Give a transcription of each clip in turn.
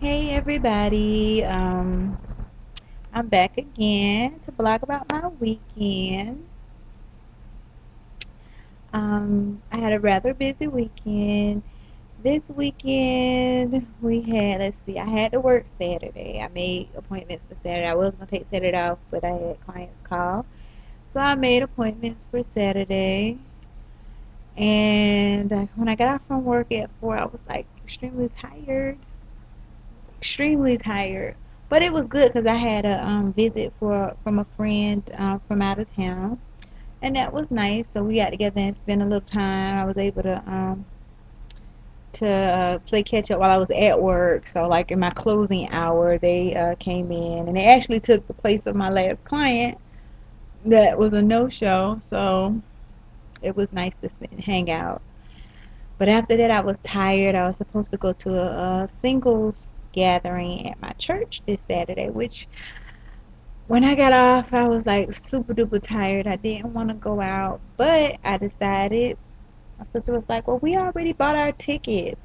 Hey everybody, I'm back again to blog about my weekend. I had a rather busy weekend. This weekend we had, let's see, I had to work Saturday. I made appointments for Saturday. I was going to take Saturday off, but I had clients call. So I made appointments for Saturday. And when I got off from work at 4, I was like extremely tired. Extremely tired. But it was good because I had a visit from a friend from out of town, and that was nice. So we got together and spent a little time. I was able to play catch up while I was at work. So like in my closing hour, they came in and they actually took the place of my last client that was a no show. So it was nice to hang out. But after that, I was tired. I was supposed to go to a singles gathering at my church this Saturday, which when I got off, I was like super duper tired. I didn't want to go out, but I decided. My sister was like, "Well, we already bought our tickets,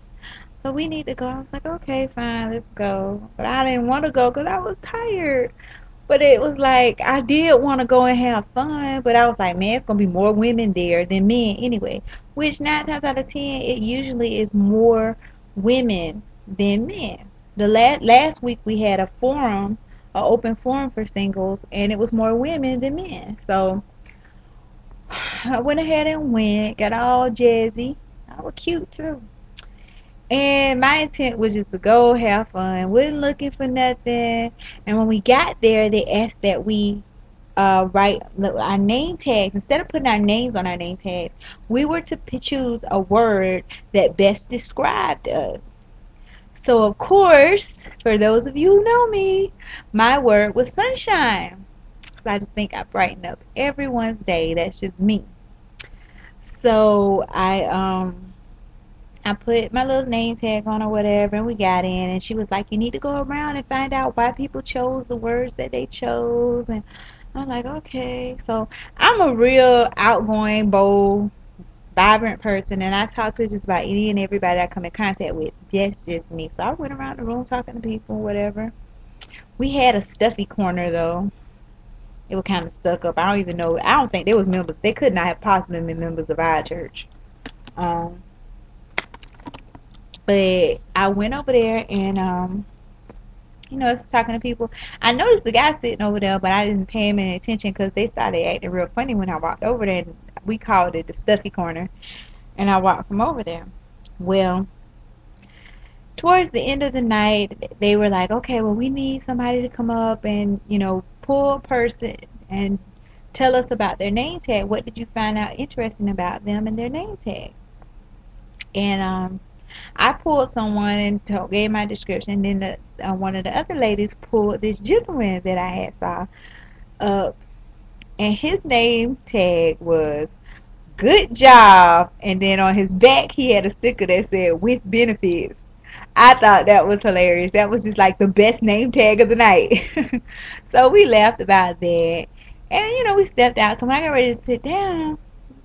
so we need to go." I was like, "Okay, fine, let's go." But I didn't want to go because I was tired. But it was like I did want to go and have fun, but I was like, "Man, it's gonna be more women there than men anyway." Which 9 times out of 10, it usually is more women than men. The last week we had a forum, an open forum for singles, and it was more women than men. So I went ahead and went, got all jazzy. I was cute too. And my intent was just to go have fun. Wasn't looking for nothing. And when we got there, they asked that we write our name tags. Instead of putting our names on our name tags, we were to choose a word that best described us. So, of course, for those of you who know me, my word was sunshine. I just think I brighten up everyone's day. That's just me. So I put my little name tag on or whatever, and we got in. And she was like, "You need to go around and find out why people chose the words that they chose." And I'm like, "Okay." So I'm a real outgoing, bold, vibrant person, and I talk to just about any and everybody I come in contact with. That's just me. So I went around the room talking to people, whatever. We had a stuffy corner though. It was kind of stuck up. I don't even know. I don't think they was members. They could not have possibly been members of our church. Um, but I went over there and just talking to people. I noticed the guy sitting over there, but I didn't pay him any attention because they started acting real funny when I walked over there. And we called it the stuffy corner, and I walked from over there. Well, towards the end of the night, they were like, "Okay, well, we need somebody to come up and pull a person and tell us about their name tag. What did you find out interesting about them and their name tag?" And I pulled someone and gave my description. Then one of the other ladies pulled this gentleman that I had saw up, and his name tag was "Good job." And then on his back, he had a sticker that said "With benefits." I thought that was hilarious. That was just like the best name tag of the night. So we laughed about that. And we stepped out. So when I got ready to sit down,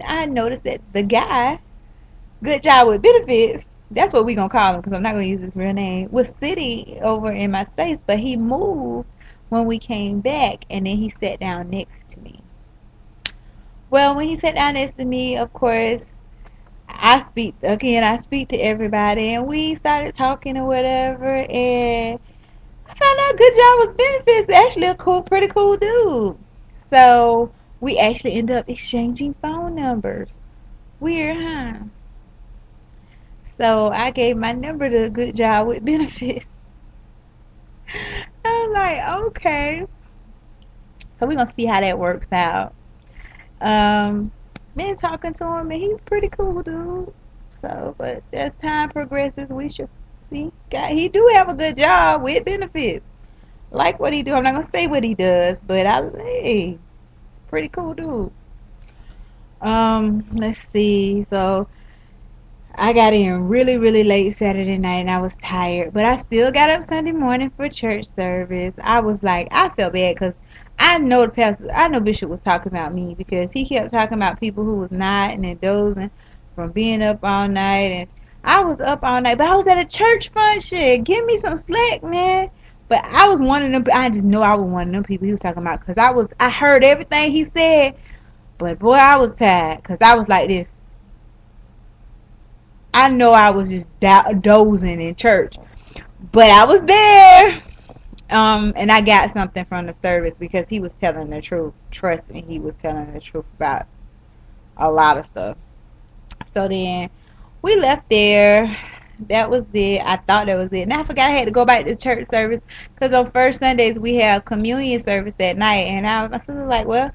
I noticed that the guy, "Good job with benefits," that's what we gonna call him because I'm not gonna use his real name, was sitting over in my space, but he moved when we came back, and then he sat down next to me. Well, when he sat down next to me, of course, I speak again. I speak to everybody, and we started talking or whatever, and I found out Good Job was benefits. Actually, a pretty cool dude. So we actually ended up exchanging phone numbers. Weird, huh? So I gave my number to Good Job with benefits. I was like, okay. So we're gonna see how that works out. Um, Been talking to him, and he's pretty cool, dude. So, but as time progresses, we should see. God, he do have a good job with benefits. Like what he do. I'm not gonna say what he does, but hey, pretty cool dude. Let's see. So I got in really, really late Saturday night and I was tired, but I still got up Sunday morning for church service. I was like, I felt bad because I know Bishop was talking about me because he kept talking about people who was nodding and dozing from being up all night. And I was up all night, but I was at a church function. Give me some slack, man. But I was one of them. I just know I was one of them people he was talking about because I heard everything he said, but boy, I was tired because I was like this. I know I was just dozing in church, but I was there. And I got something from the service because he was telling the truth. Trust me, he was telling the truth about a lot of stuff. So then we left there. That was it. I thought that was it. And I forgot I had to go back to church service because on first Sundays we have communion service at night. And my sister was like, well,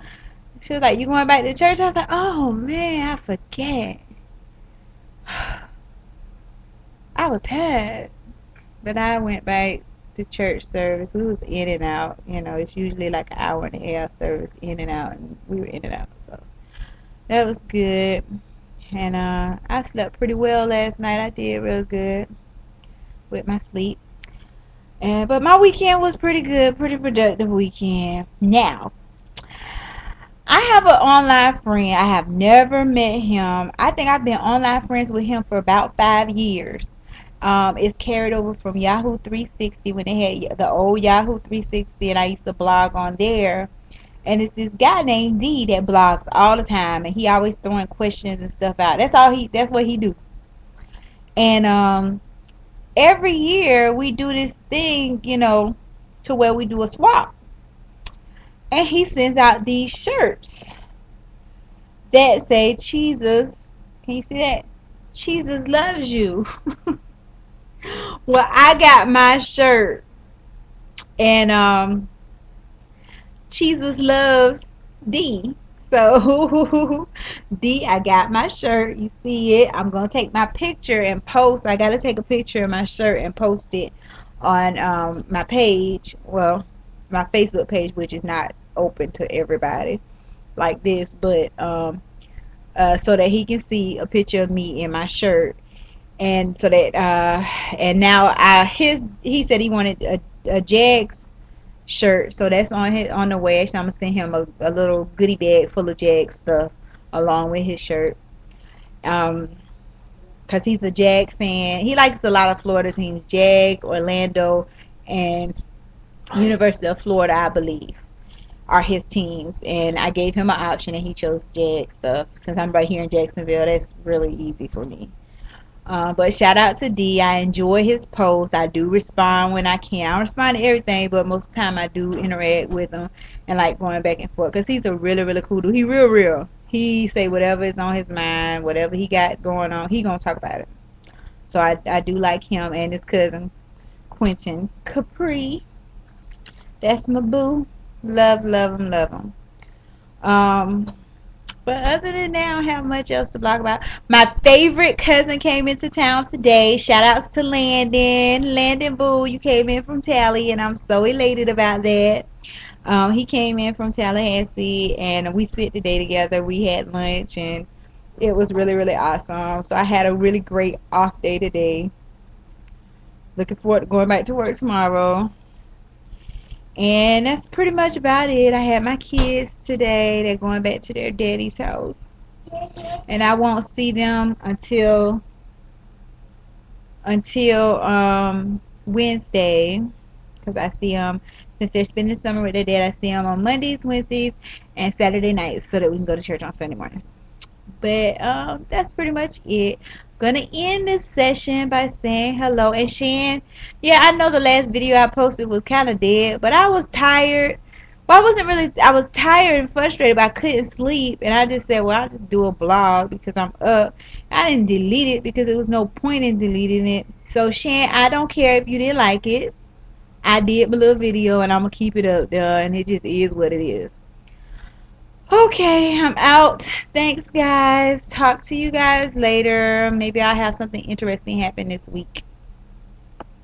she was like, you going back to church? I was like, oh man, I forget. I was tired. But I went back to church service. We was in and out. You know, it's usually like an hour and a half service in and out. And we were in and out. So that was good. And I slept pretty well last night. I did real good with my sleep. And but my weekend was pretty good, pretty productive weekend. Now, I have an online friend. I have never met him. I think I've been online friends with him for about 5 years. It's carried over from Yahoo 360 when they had the old Yahoo 360, and I used to blog on there. And it's this guy named D that blogs all the time, and he always throwing questions and stuff out. That's what he do. And every year we do this thing, to where we do a swap. And he sends out these shirts that say Jesus. Can you see that? Jesus loves you. Well, I got my shirt, and Jesus loves D. So D, I got my shirt. You see it? I'm gonna take my picture and post. I gotta take a picture of my shirt and post it on my page. Well, my Facebook page, which is not open to everybody like this, but so that he can see a picture of me in my shirt, and so that and now he said he wanted a Jags shirt, so that's on the way. Actually, I'm gonna send him a little goodie bag full of Jag stuff along with his shirt, because he's a Jag fan. He likes a lot of Florida teams: Jags, Orlando, and University of Florida, I believe, are his teams. And I gave him an option, and he chose Jag stuff. Since I'm right here in Jacksonville, that's really easy for me. But shout out to D. I enjoy his posts. I do respond when I can. I don't respond to everything, but most of the time I do interact with him and like going back and forth because he's a really, really cool dude. He real. He say whatever is on his mind, whatever he got going on, he gonna talk about it. So I do like him and his cousin Quentin Capri. That's my boo. Love him, love him. Um, But other than that, I don't have much else to blog about. My favorite cousin came into town today. Shout outs to Landon. Landon Boo, you came in from Tally, and I'm so elated about that. He came in from Tallahassee, and we spent the day together. We had lunch, and it was really, really awesome. So I had a really great off day today. Looking forward to going back to work tomorrow. And that's pretty much about it. I had my kids today. They're going back to their daddy's house. And I won't see them until Wednesday, because I see them, since they're spending the summer with their dad, I see them on Mondays, Wednesdays, and Saturday nights, so that we can go to church on Sunday mornings. But that's pretty much it. Gonna end this session by saying hello. And Shan, yeah, I know the last video I posted was kind of dead, but I was tired. Well, I was tired and frustrated, but I couldn't sleep. And I just said, well, I'll just do a blog because I'm up. I didn't delete it because there was no point in deleting it. So, Shan, I don't care if you didn't like it. I did my little video, and I'm going to keep it up there, and it just is what it is. Okay, I'm out. Thanks, guys. Talk to you guys later. Maybe I'll have something interesting happen this week.